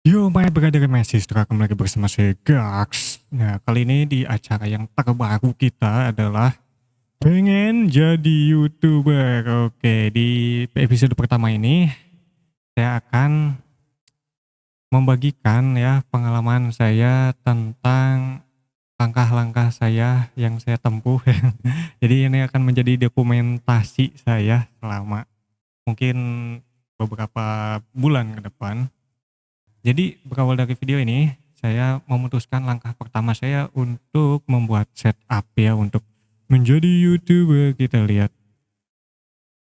Yo, my brother and my sister, kembali lagi bersama saya Gax. Nah, kali ini di acara yang terbaru kita adalah pengen jadi YouTuber. Oke, di episode pertama ini saya akan membagikan ya pengalaman saya tentang langkah-langkah saya yang saya tempuh. Jadi ini akan menjadi dokumentasi saya selama mungkin beberapa bulan ke depan. Jadi berawal dari video ini, saya memutuskan langkah pertama saya untuk membuat setup ya untuk menjadi YouTuber. Kita lihat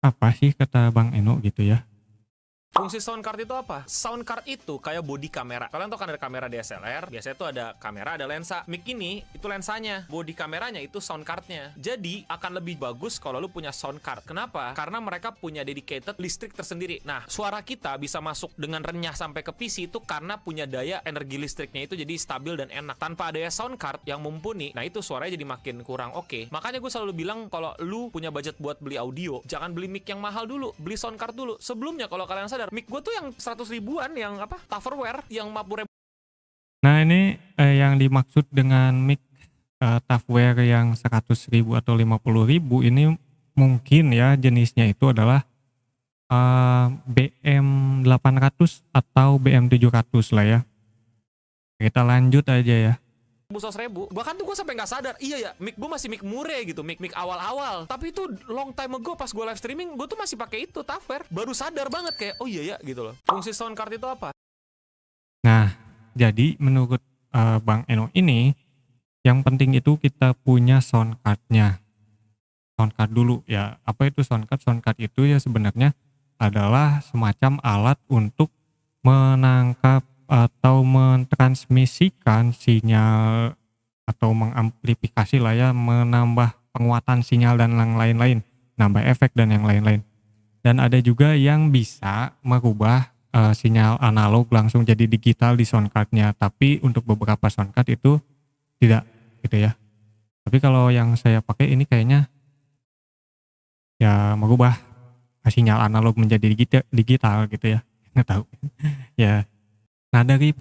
apa sih kata Bang Eno gitu ya. Fungsi sound card itu apa? Sound card itu kayak body kamera. Kalian tahu kan ada kamera DSLR, biasanya tuh ada kamera, ada lensa. Mic ini itu lensanya, body kameranya itu sound cardnya. Jadi akan lebih bagus kalau lu punya sound card. Kenapa? Karena mereka punya dedicated listrik tersendiri. Nah, suara kita bisa masuk dengan renyah sampai ke PC itu karena punya daya energi listriknya itu jadi stabil dan enak. Tanpa adanya sound card yang mumpuni, nah itu suaranya jadi makin kurang oke. Makanya gue selalu bilang kalau lu punya budget buat beli audio, jangan beli mic yang mahal dulu, beli sound card dulu. Sebelumnya kalau kalian sadar, mic gue tuh yang 100 ribuan, yang apa, Tupperware, yang 50 ribu. Nah ini yang dimaksud dengan mic Tupperware yang 100.000 atau 50.000 ini mungkin ya jenisnya itu adalah BM800 atau BM700 lah ya. Kita lanjut aja ya. 100.000, bahkan tuh gue sampai nggak sadar, iya ya, mic gue masih mic murah gitu, mic awal-awal. Tapi itu long time ago pas gue live streaming, gue tuh masih pakai itu Tupperware. Baru sadar banget kayak, oh iya ya gitu loh. Fungsi sound card itu apa? Nah, jadi menurut Bang Eno ini, yang penting itu kita punya sound card-nya. Sound card dulu ya. Apa itu sound card? Sound card itu ya sebenarnya adalah semacam alat untuk menangkap atau mentransmisikan sinyal atau mengamplifikasi lah ya, menambah penguatan sinyal dan yang lain-lain, nambah efek dan yang lain-lain. Dan ada juga yang bisa merubah sinyal analog langsung jadi digital di sound card-nya, tapi untuk beberapa sound card itu tidak gitu ya. Tapi kalau yang saya pakai ini kayaknya ya merubah sinyal analog menjadi digital gitu ya. Nggak tahu. Ya. Nah, dari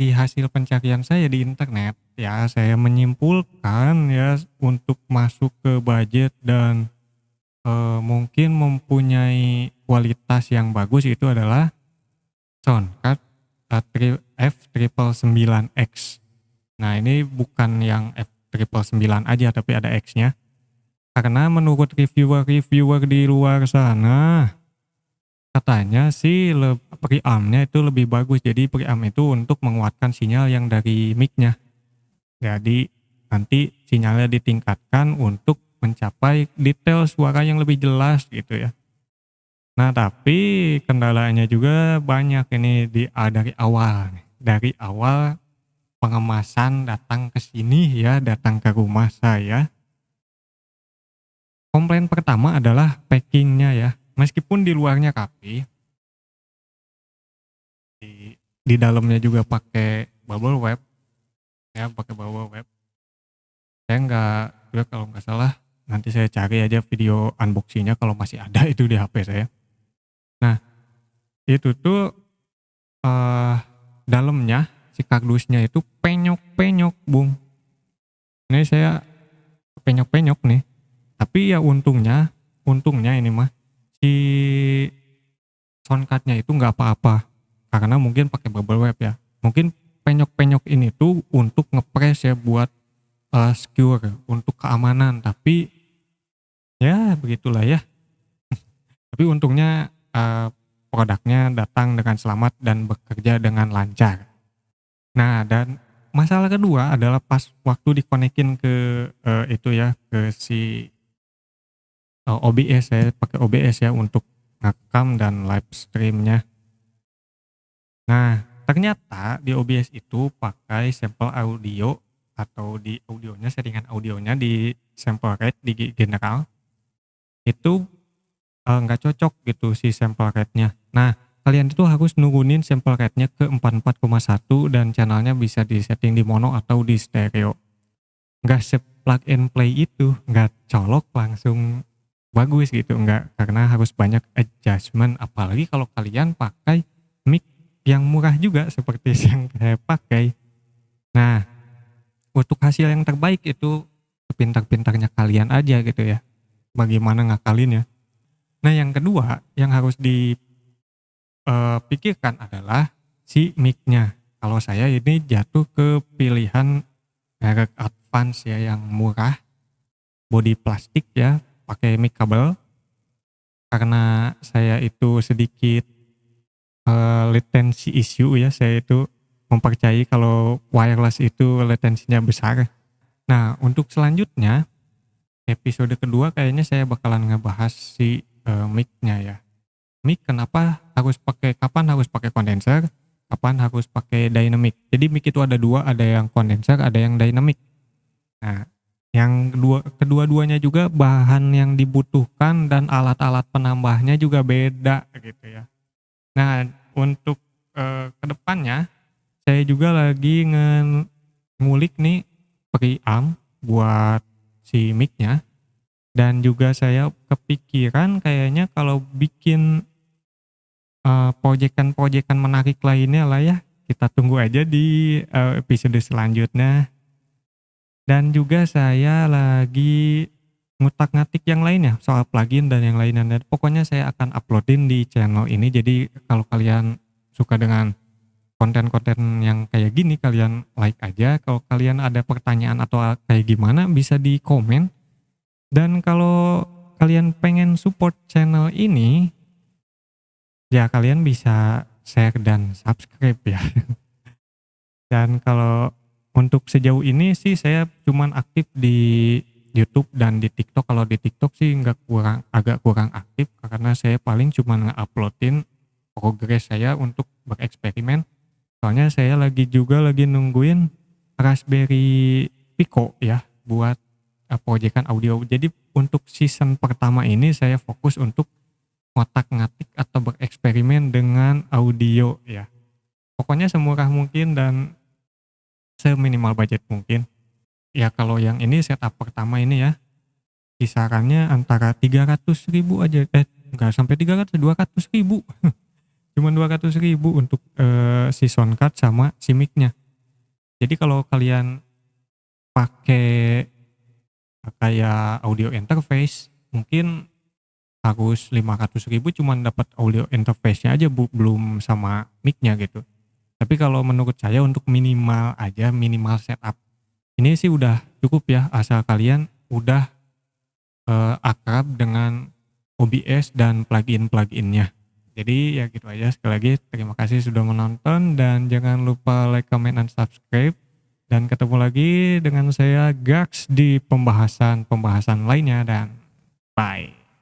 hasil pencarian saya di internet ya, saya menyimpulkan ya untuk masuk ke budget dan mungkin mempunyai kualitas yang bagus itu adalah soundcard F999X. Nah ini bukan yang F999 aja tapi ada X-nya. Karena menurut reviewer-reviewer di luar sana, katanya sih preamp-nya itu lebih bagus. Jadi preamp itu untuk menguatkan sinyal yang dari mic-nya. Jadi nanti sinyalnya ditingkatkan untuk mencapai detail suara yang lebih jelas gitu ya. Nah tapi kendalanya juga banyak ini dari awal. Dari awal pengemasan datang ke sini ya, datang ke rumah saya. Komplain pertama adalah packingnya ya. Meskipun di luarnya rapi, di dalamnya juga pakai bubble wrap ya, pakai bubble wrap. Saya juga kalau nggak salah nanti saya cari aja video unboxingnya kalau masih ada itu di HP saya. Nah itu tuh dalamnya si kardusnya itu penyok-penyok bung. Ini saya penyok-penyok nih. Tapi ya untungnya ini mah si soundcardnya itu nggak apa-apa karena mungkin pakai bubble wrap ya. Mungkin penyok-penyok ini tuh untuk ngepres ya buat secure untuk keamanan, tapi ya begitulah ya. Tapi untungnya produknya datang dengan selamat dan bekerja dengan lancar. Nah dan masalah kedua adalah pas waktu dikonekin ke itu ya, ke si OBS. Saya pakai OBS ya untuk ngerekam dan live streamnya. Nah ternyata di OBS itu pakai sampel audio atau di audionya, settingan audionya di sample rate di general itu nggak cocok gitu si sample rate-nya. Nah kalian itu harus nurunin sample rate-nya ke 44,1 dan channelnya bisa disetting di mono atau di stereo. Nggak se-plug and play itu, nggak colok langsung bagus gitu, enggak, karena harus banyak adjustment apalagi kalau kalian pakai mic yang murah juga seperti yang saya pakai. Nah, untuk hasil yang terbaik itu sepintar-pintarnya kalian aja gitu ya, bagaimana ngakalinnya. Nah, yang kedua yang harus pikirkan adalah si mic-nya. Kalau saya ini jatuh ke pilihan merek Advance ya, yang murah, bodi plastik ya, pakai mic kabel. Karena saya itu sedikit latency issue ya, saya itu mempercayai kalau wireless itu latensinya besar. Nah, untuk selanjutnya episode kedua kayaknya saya bakalan ngebahas si mic-nya ya. Mic kapan harus pakai kondenser, kapan harus pakai dynamic. Jadi mic itu ada dua, ada yang kondenser, ada yang dynamic. Nah, kedua-duanya juga bahan yang dibutuhkan dan alat-alat penambahnya juga beda gitu ya. Nah, untuk kedepannya saya juga lagi ngulik nih preamp buat si mic-nya, dan juga saya kepikiran kayaknya kalau bikin proyekan-proyekan menarik lainnya lah ya. Kita tunggu aja di episode selanjutnya. Dan juga saya lagi ngutak-ngatik yang lainnya soal plugin dan yang lainnya. Dan pokoknya saya akan uploadin di channel ini. Jadi kalau kalian suka dengan konten-konten yang kayak gini, kalian like aja. Kalau kalian ada pertanyaan atau kayak gimana bisa di komen. Dan kalau kalian pengen support channel ini, ya kalian bisa share dan subscribe ya. Dan kalau untuk sejauh ini sih saya cuman aktif di YouTube dan di TikTok. Kalau di TikTok sih agak kurang aktif karena saya paling cuman nge-uploadin progres saya untuk bereksperimen. Soalnya saya lagi nungguin Raspberry Pico ya buat proyekan audio. Jadi untuk season pertama ini saya fokus untuk ngotak-ngatik atau bereksperimen dengan audio ya. Pokoknya semurah mungkin dan seminimal budget mungkin. Ya kalau yang ini setup pertama ini ya, kisarannya antara 300.000 aja, enggak sampai 300, 200.000. Cuman 200.000 untuk si soundcard sama si mic-nya. Jadi kalau kalian pakai kayak audio interface mungkin harus 500.000 cuman dapat audio interface-nya aja belum sama mic-nya gitu. Tapi kalau menurut saya untuk minimal setup ini sih udah cukup ya, asal kalian udah akrab dengan OBS dan plugin-pluginnya. Jadi ya gitu aja, sekali lagi terima kasih sudah menonton dan jangan lupa like, comment, dan subscribe. Dan ketemu lagi dengan saya Gax di pembahasan lainnya dan bye.